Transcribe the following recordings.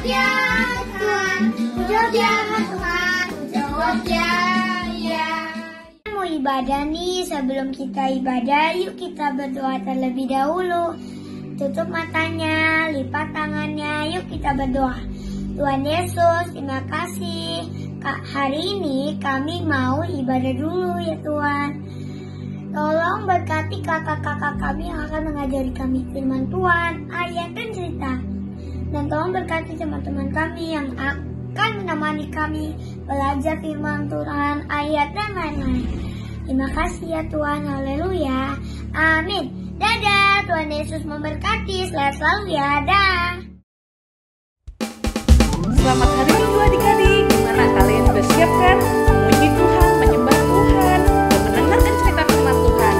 ya Tuhan, ku jawab ya Tuhan, ku jawab ya. Mau ibadah nih, sebelum kita ibadah, yuk kita berdoa terlebih dahulu. Tutup matanya, lipat tangannya, yuk kita berdoa. Tuhan Yesus, terima kasih. Hari ini kami mau ibadah dulu ya Tuhan. Tolong berkati kakak-kakak kami yang akan mengajari kami firman Tuhan, ayat dan cerita. Dan tolong berkati teman-teman kami yang akan menemani kami belajar firman Tuhan, ayat dan lain-lain. Terima kasih ya Tuhan, haleluya, amin. Dadah, Tuhan Yesus memberkati, selamat selalu ya, dah. Selamat hari Minggu adik-adik, gimana kalian sudah siap kan? Memuji Tuhan, menyembah Tuhan, dan mendengarkan cerita firman Tuhan.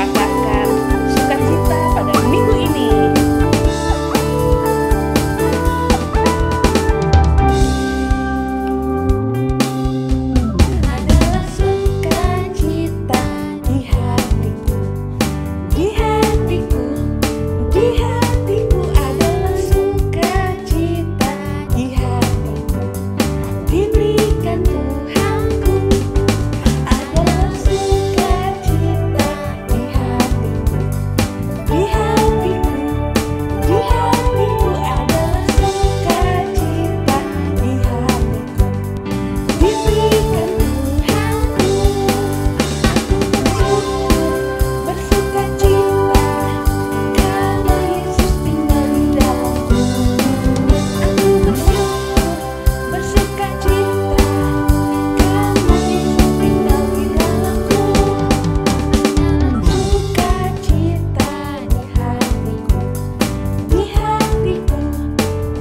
Rasakan sukacita pada minggu ini. Adalah sukacita di hatiku, di hatiku, di hatiku adalah sukacita di hatiku, diberikan Tuhanku. Adalah sukacita di hatiku, di hatiku, di hatiku adalah sukacita di hatiku, diberikan Tuhanku. Aku bersukacita karena Yesus tinggal di dalamku. Aku bersukacita karena Yesus tinggal di dalamku. Sukacita di hatiku, di hatiku,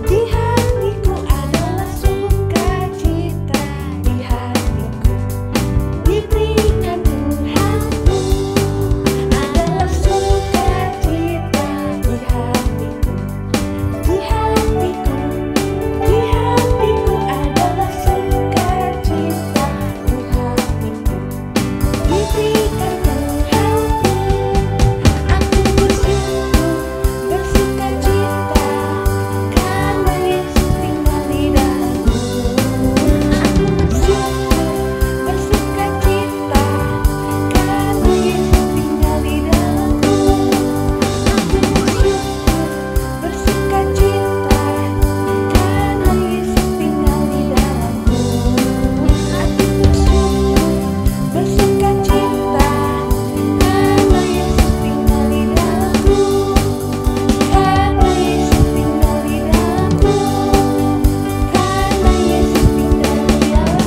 di hatiku adalah sukacita di hatiku, diberikan Tuhanku. Adalah sukacita di hatiku, di hatiku, di hatiku adalah sukacita di hatiku, diberikan Tuhanku. Aku bersukacita karena Yesus tinggal di dalamku. Aku bersukacita karena Yesus tinggal di dalamku. Aku bersukacita karena Yesus tinggal di dalamku. Aku bersukacita karena Yesus tinggal di dalamku. Karena Yesus tinggal di dalamku. Karena Yesus tinggal di dalamku.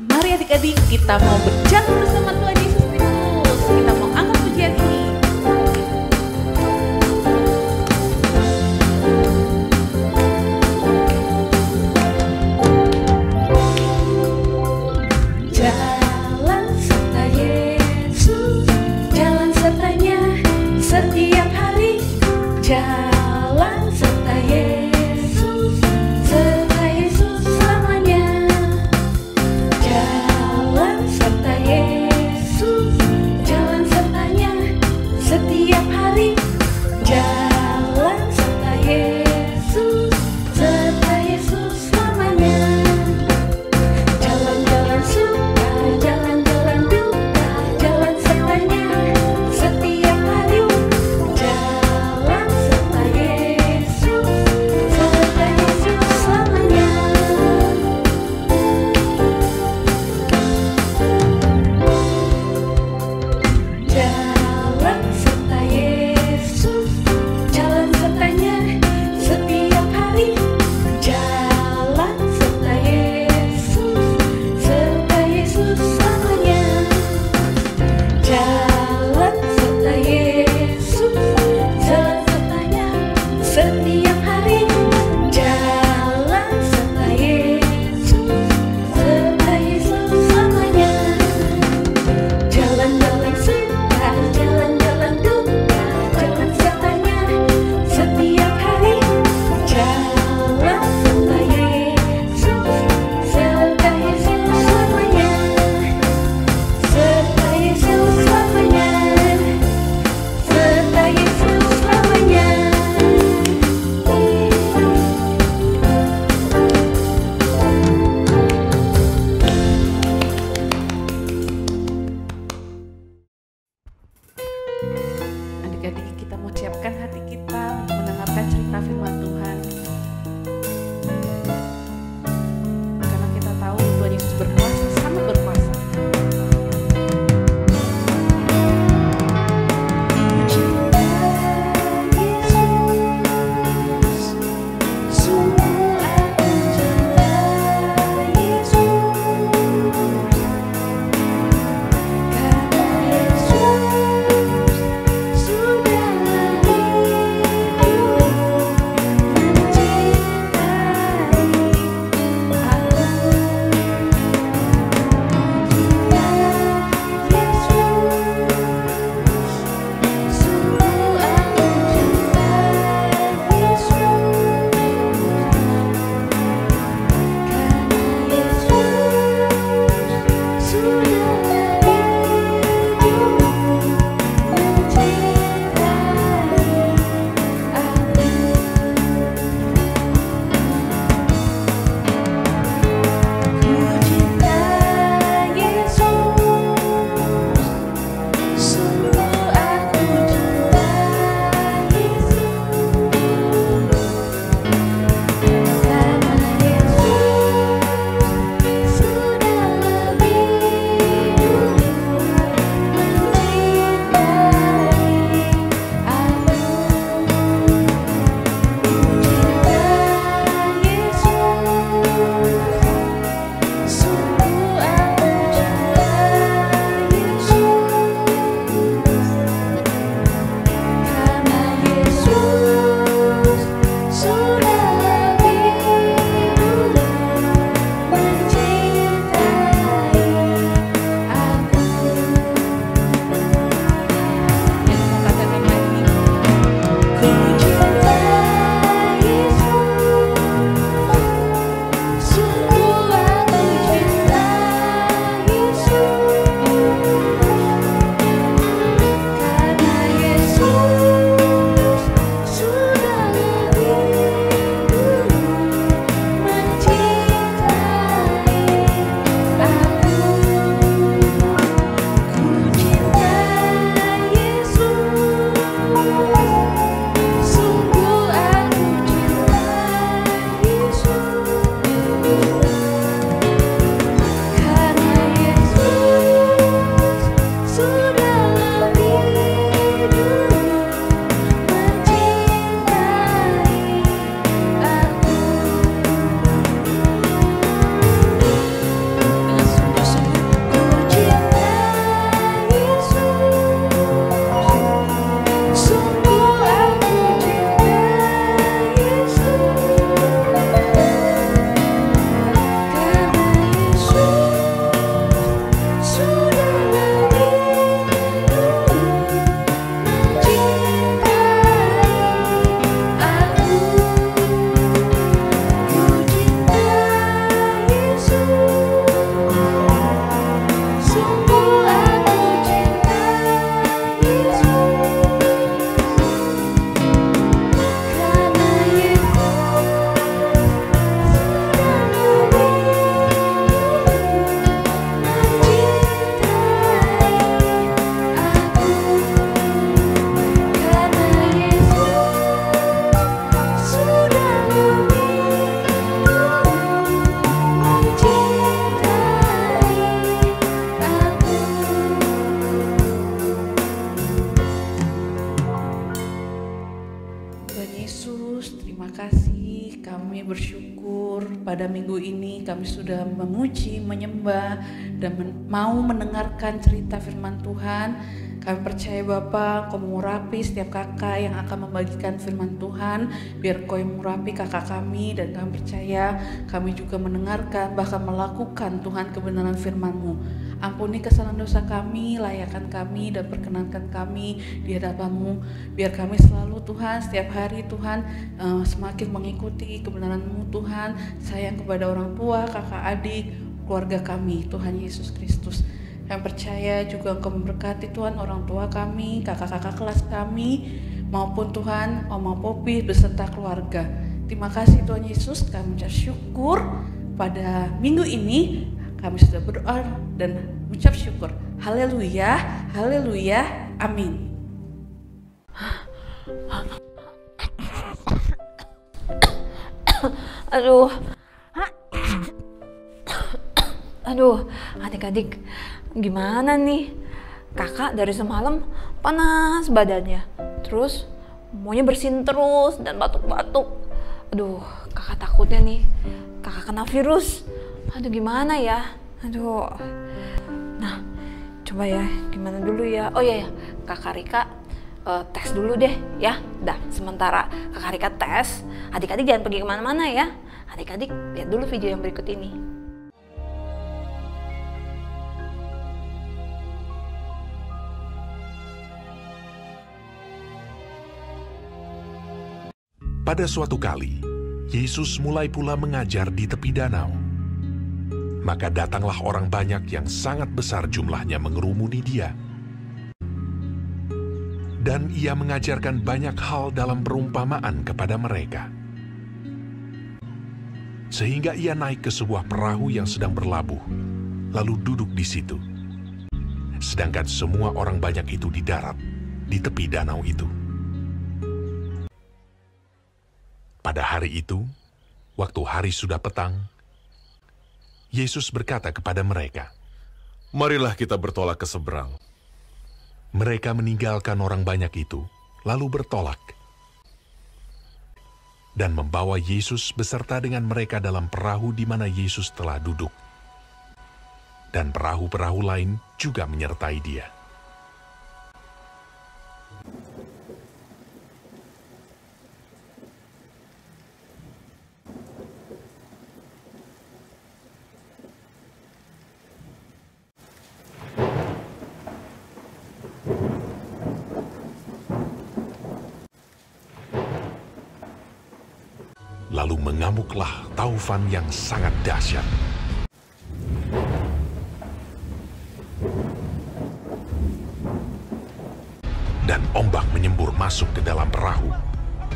Mari adik-adik, kita mau berjalan bersama Tuhan Yesus Kristus. Kita mau angkat pujian ini. Jalan serta Yesus, jalan sertanya setiap hari. Jalan serta Yesus, serta Yesus selamanya. Jalan serta Yesus. pada minggu ini kami sudah memuji, menyembah, dan mau mendengarkan cerita firman Tuhan. Kami percaya Bapa, Kau mengurapi setiap kakak yang akan membagikan firman Tuhan. Biar Kau yang mengurapi kakak kami, dan kami percaya kami juga mendengarkan, bahkan melakukan Tuhan kebenaran firman-Mu. Ampuni kesalahan dosa kami, layakan kami, dan perkenankan kami di hadapan-Mu. Biar kami selalu Tuhan, setiap hari Tuhan semakin mengikuti kebenaran-Mu Tuhan. Sayang kepada orang tua, kakak adik, keluarga kami, Tuhan Yesus Kristus. Kami percaya juga Engkau memberkati Tuhan orang tua kami, kakak-kakak kelas kami, maupun Tuhan Oma Popi beserta keluarga. Terima kasih Tuhan Yesus, kami mengucap syukur pada minggu ini. Kami sudah berdoa dan mengucap syukur. Haleluya, haleluya, amin. Aduh, adik-adik, gimana nih? Kakak dari semalam panas badannya, terus maunya bersin terus dan batuk-batuk. Aduh, kakak takutnya nih kakak kena virus. Aduh, gimana ya? Aduh. Nah, coba ya, gimana dulu ya? Oh iya ya, kakak Rika tes dulu deh ya. Dah, sementara kakak Rika tes, adik-adik jangan pergi kemana-mana ya. Adik-adik lihat dulu video yang berikut ini. Pada suatu kali, Yesus mulai pula mengajar di tepi danau. Maka datanglah orang banyak yang sangat besar jumlahnya mengerumuni Dia. Dan Ia mengajarkan banyak hal dalam perumpamaan kepada mereka. Sehingga Ia naik ke sebuah perahu yang sedang berlabuh, lalu duduk di situ. Sedangkan semua orang banyak itu di darat, di tepi danau itu. Pada hari itu, waktu hari sudah petang, Yesus berkata kepada mereka, "Marilah kita bertolak ke seberang." Mereka meninggalkan orang banyak itu, lalu bertolak. Dan membawa Yesus beserta dengan mereka dalam perahu di mana Yesus telah duduk. Dan perahu-perahu lain juga menyertai Dia. Lalu mengamuklah taufan yang sangat dahsyat. Dan ombak menyembur masuk ke dalam perahu,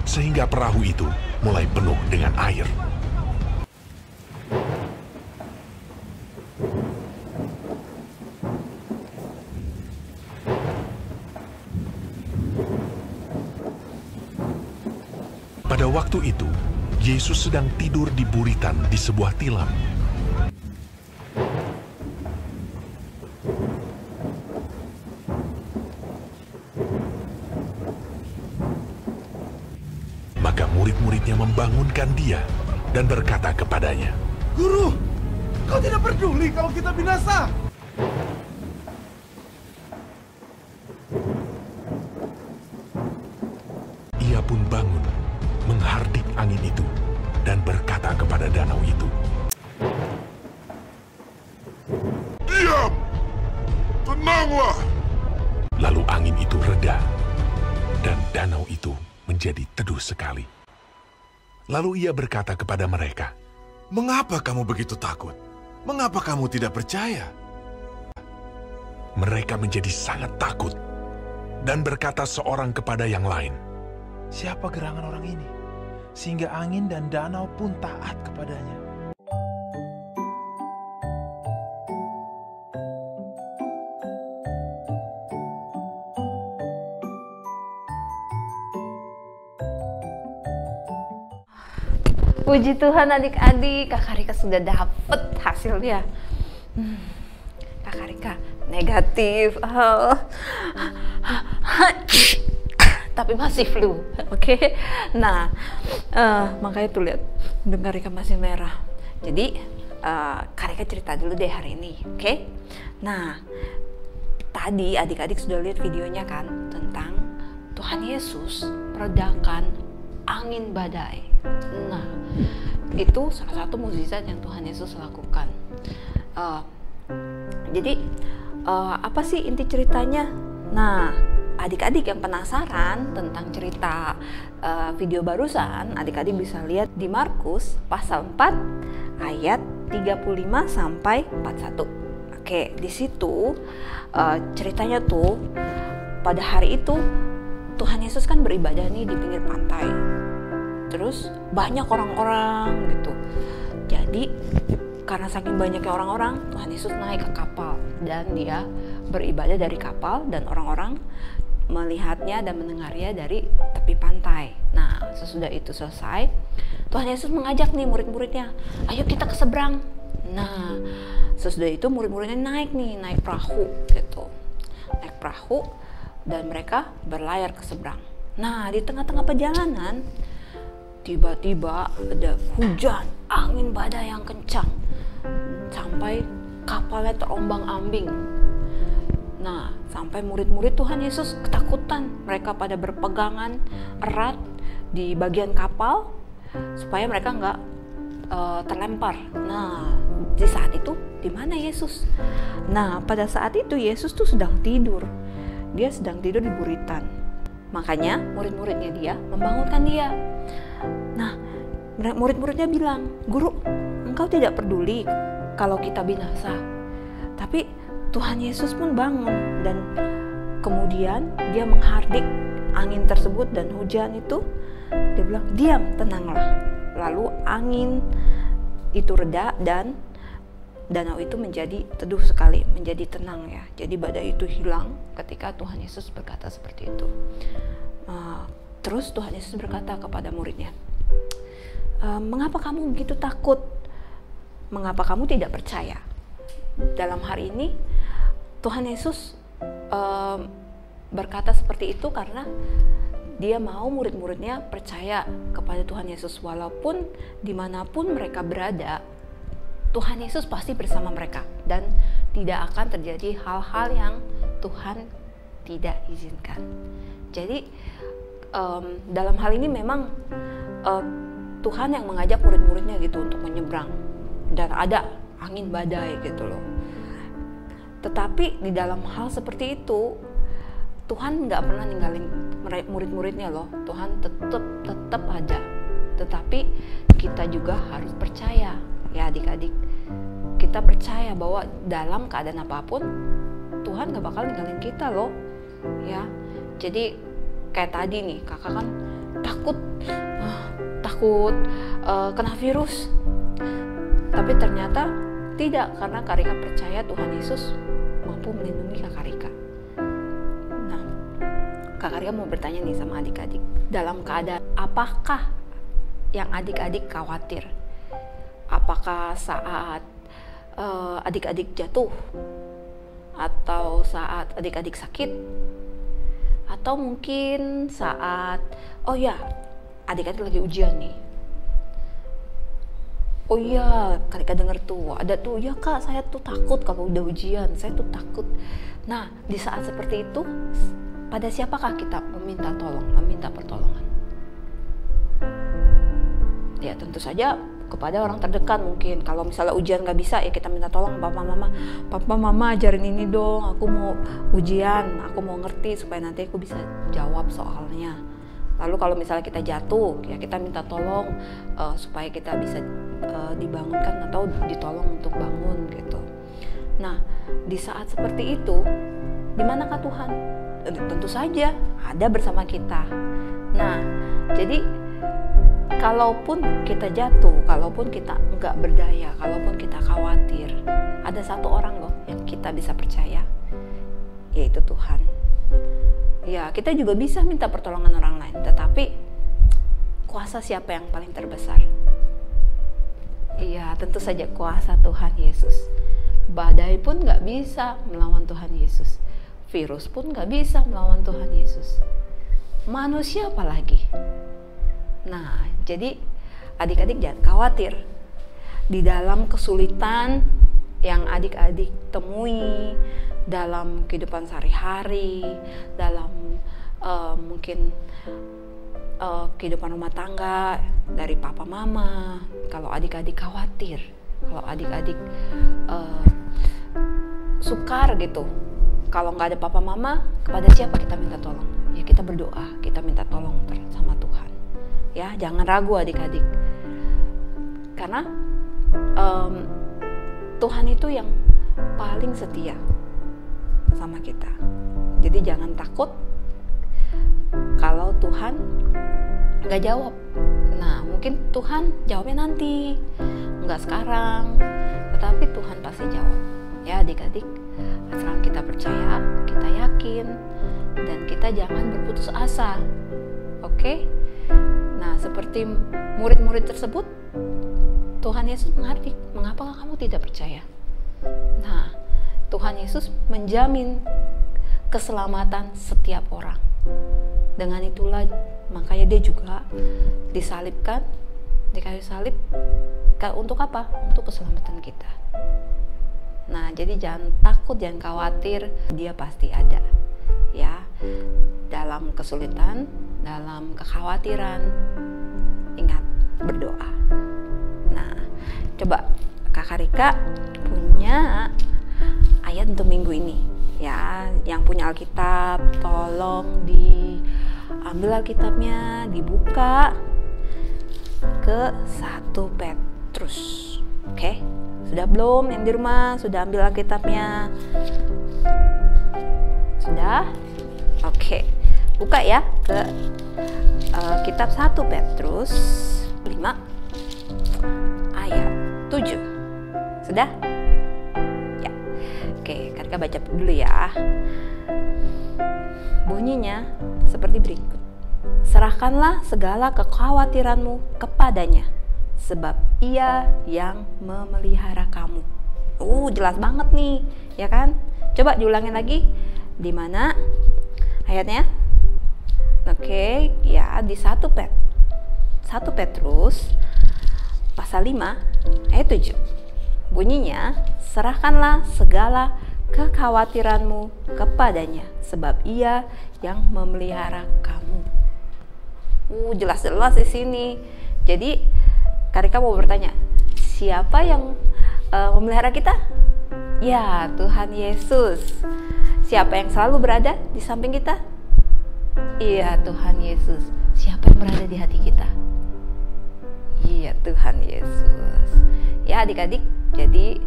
sehingga perahu itu mulai penuh dengan air. Pada waktu itu, Yesus sedang tidur di buritan di sebuah tilam. Maka murid-muridnya membangunkan Dia dan berkata kepadanya, "Guru, Kau tidak peduli kalau kita binasa?" Ia pun bangun, menghardik angin itu, dan berkata kepada danau itu, "Diam! Tenanglah!" Lalu angin itu reda, dan danau itu menjadi teduh sekali. Lalu Ia berkata kepada mereka, "Mengapa kamu begitu takut? Mengapa kamu tidak percaya?" Mereka menjadi sangat takut, dan berkata seorang kepada yang lain, "Siapa gerangan orang ini, sehingga angin dan danau pun taat kepadanya?" Puji Tuhan adik-adik, Kakak Rika sudah dapet hasilnya. Kakak Rika negatif. Tapi masih flu, oke? Nah, makanya tuh lihat, Kakak Rika masih merah. Jadi Kak Rika cerita dulu deh hari ini, oke? Nah, tadi adik-adik sudah lihat videonya kan tentang Tuhan Yesus meredakan angin badai. Nah, itu salah satu mukjizat yang Tuhan Yesus lakukan. Jadi apa sih inti ceritanya? Nah, adik-adik yang penasaran tentang cerita video barusan, adik-adik bisa lihat di Markus pasal 4 ayat 35 sampai 41. Oke, di situ ceritanya tuh pada hari itu Tuhan Yesus kan beribadah nih di pinggir pantai. Terus banyak orang-orang gitu. Jadi karena saking banyaknya orang-orang, Tuhan Yesus naik ke kapal dan dia beribadah dari kapal dan orang-orang melihatnya dan mendengarnya dari tepi pantai. Nah, sesudah itu selesai, Tuhan Yesus mengajak nih murid-muridnya, ayo kita ke seberang. Nah, sesudah itu murid-muridnya naik perahu gitu. Naik perahu dan mereka berlayar ke seberang. Nah, di tengah-tengah perjalanan, tiba-tiba ada hujan, angin badai yang kencang. Sampai kapalnya terombang-ambing. Nah, sampai murid-murid Tuhan Yesus ketakutan. Mereka pada berpegangan erat di bagian kapal supaya mereka nggak terlempar. Nah, di saat itu di mana Yesus? Nah, pada saat itu Yesus tuh sedang tidur. Dia sedang tidur di buritan. Makanya murid-muridnya dia membangunkan dia. Nah, murid-muridnya bilang, "Guru, engkau tidak peduli kalau kita binasa." Tapi Tuhan Yesus pun bangun dan kemudian dia menghardik angin tersebut dan hujan itu. Dia bilang, "Diam, tenanglah." Lalu angin itu reda dan danau itu menjadi teduh sekali, menjadi tenang ya. Jadi badai itu hilang ketika Tuhan Yesus berkata seperti itu. Terus Tuhan Yesus berkata kepada muridnya, "Mengapa kamu begitu takut? Mengapa kamu tidak percaya?" Dalam hari ini Tuhan Yesus berkata seperti itu karena dia mau murid-muridnya percaya kepada Tuhan Yesus. Walaupun dimanapun mereka berada, Tuhan Yesus pasti bersama mereka dan tidak akan terjadi hal-hal yang Tuhan tidak izinkan. Jadi dalam hal ini memang Tuhan yang mengajak murid-muridnya gitu untuk menyeberang dan ada angin badai gitu loh. Tetapi di dalam hal seperti itu Tuhan nggak pernah ninggalin murid-muridnya loh. Tuhan tetap ada. Tetapi kita juga harus percaya ya adik-adik. Kita percaya bahwa dalam keadaan apapun Tuhan gak bakal ninggalin kita loh ya. Jadi kayak tadi nih kakak kan takut kena virus, tapi ternyata tidak, karena Kak Rika percaya Tuhan Yesus mampu melindungi Kak Rika. Nah, Kak Rika mau bertanya nih sama adik-adik, dalam keadaan apakah yang adik-adik khawatir? Apakah saat adik-adik jatuh, atau saat adik-adik sakit, atau mungkin saat adik-adik lagi ujian nih? Oh iya, Kak Rika denger tuh, ada tuh, ya Kak, saya tuh takut kalau udah ujian, saya tuh takut. Nah, di saat seperti itu, pada siapakah kita meminta tolong, meminta pertolongan? Ya tentu saja kepada orang terdekat mungkin. Kalau misalnya ujian gak bisa, ya kita minta tolong papa mama ajarin ini dong, aku mau ujian, aku mau ngerti supaya nanti aku bisa jawab soalnya. Lalu kalau misalnya kita jatuh, ya kita minta tolong supaya kita bisa dibangunkan atau ditolong untuk bangun gitu. Nah, di saat seperti itu, di manakah Tuhan? Tentu saja ada bersama kita. Nah, jadi kalaupun kita jatuh, kalaupun kita nggak berdaya, kalaupun kita khawatir, ada satu orang loh yang kita bisa percaya, yaitu Tuhan. Ya, kita juga bisa minta pertolongan orang lain, tetapi kuasa siapa yang paling terbesar? Iya, tentu saja kuasa Tuhan Yesus. Badai pun nggak bisa melawan Tuhan Yesus. Virus pun nggak bisa melawan Tuhan Yesus. Manusia apalagi? Nah, jadi adik-adik jangan khawatir. di dalam kesulitan yang adik-adik temui dalam kehidupan sehari-hari, dalam mungkin kehidupan rumah tangga dari papa mama. Kalau adik-adik khawatir, kalau adik-adik sukar gitu, kalau nggak ada papa mama, kepada siapa kita minta tolong? Ya kita berdoa, kita minta tolong sama Tuhan. Ya jangan ragu adik-adik, karena Tuhan itu yang paling setia sama kita. Jadi jangan takut kalau Tuhan nggak jawab. Nah mungkin Tuhan jawabnya nanti, nggak sekarang, tetapi Tuhan pasti jawab. Ya adik-adik, asal kita percaya, kita yakin, dan kita jangan berputus asa. Oke? Nah seperti murid-murid tersebut, Tuhan Yesus mengerti mengapa kamu tidak percaya. Nah, Tuhan Yesus menjamin keselamatan setiap orang. Dengan itulah makanya dia juga disalibkan di kayu salib. Untuk apa? Untuk keselamatan kita. Nah, jadi jangan takut, jangan khawatir, dia pasti ada. Ya, dalam kesulitan, dalam kekhawatiran, ingat berdoa. Nah, coba Kakak Rika punya ayat untuk minggu ini. Ya, yang punya Alkitab, tolong diambil Alkitabnya, dibuka ke 1 Petrus. Oke, sudah belum yang di rumah? Sudah ambil Alkitabnya? Sudah? Oke, buka ya ke kitab 1 Petrus 5 ayat 7. Sudah? Ya. Oke, Karika baca dulu ya. Bunyinya seperti berikut. Serahkanlah segala kekhawatiranmu kepadanya, sebab Ia yang memelihara kamu. Jelas banget nih, ya kan? Coba diulangin lagi. Di mana ayatnya? Oke, ya di 1 Petrus pasal 5 ayat 7. Bunyinya, serahkanlah segala kekhawatiranmu kepadanya, sebab Ia yang memelihara kamu. Jelas-jelas di sini. Jadi Karika mau bertanya, siapa yang memelihara kita? Ya, Tuhan Yesus. Siapa yang selalu berada di samping kita? Iya, Tuhan Yesus. Siapa yang berada di hati kita? Iya, Tuhan Yesus. Ya adik-adik, jadi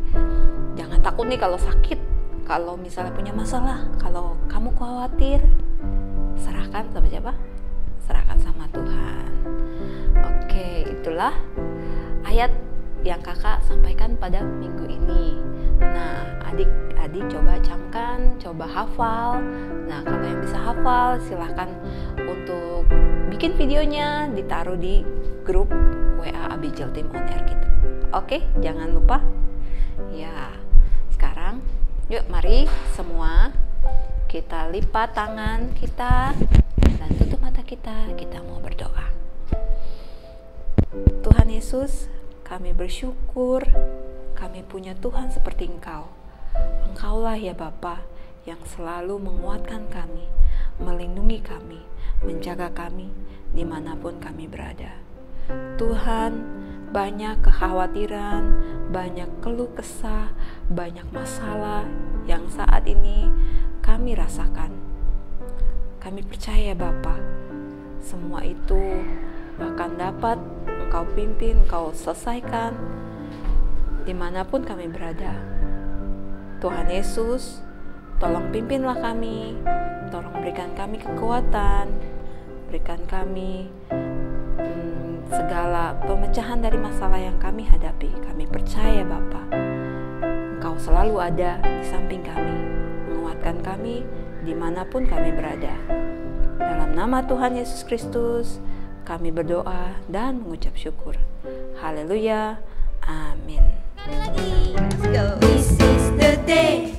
jangan takut nih kalau sakit, kalau misalnya punya masalah, kalau kamu khawatir, serahkan sama siapa? Serahkan sama Tuhan. Oke, itulah ayat yang kakak sampaikan pada minggu ini. Nah, adik-adik coba camkan, coba hafal. Nah, kalau yang bisa hafal, silahkan untuk bikin videonya, ditaruh di grup WA Abijel Team On Air kita. Oke, jangan lupa. Ya, sekarang yuk mari semua kita lipat tangan kita dan tutup mata kita mau berdoa. Tuhan Yesus, kami bersyukur kami punya Tuhan seperti Engkau. Engkaulah ya Bapa yang selalu menguatkan kami, melindungi kami, menjaga kami dimanapun kami berada. Tuhan, banyak kekhawatiran, banyak keluh kesah, banyak masalah yang saat ini kami rasakan. Kami percaya Bapa, semua itu akan dapat Engkau pimpin, Engkau selesaikan dimanapun kami berada. Tuhan Yesus, tolong pimpinlah kami, tolong berikan kami kekuatan, berikan kami segala pemecahan dari masalah yang kami hadapi. Kami percaya Bapa, Engkau selalu ada di samping kami, menguatkan kami dimanapun kami berada. Dalam nama Tuhan Yesus Kristus, kami berdoa dan mengucap syukur. Haleluya, amin. This is the day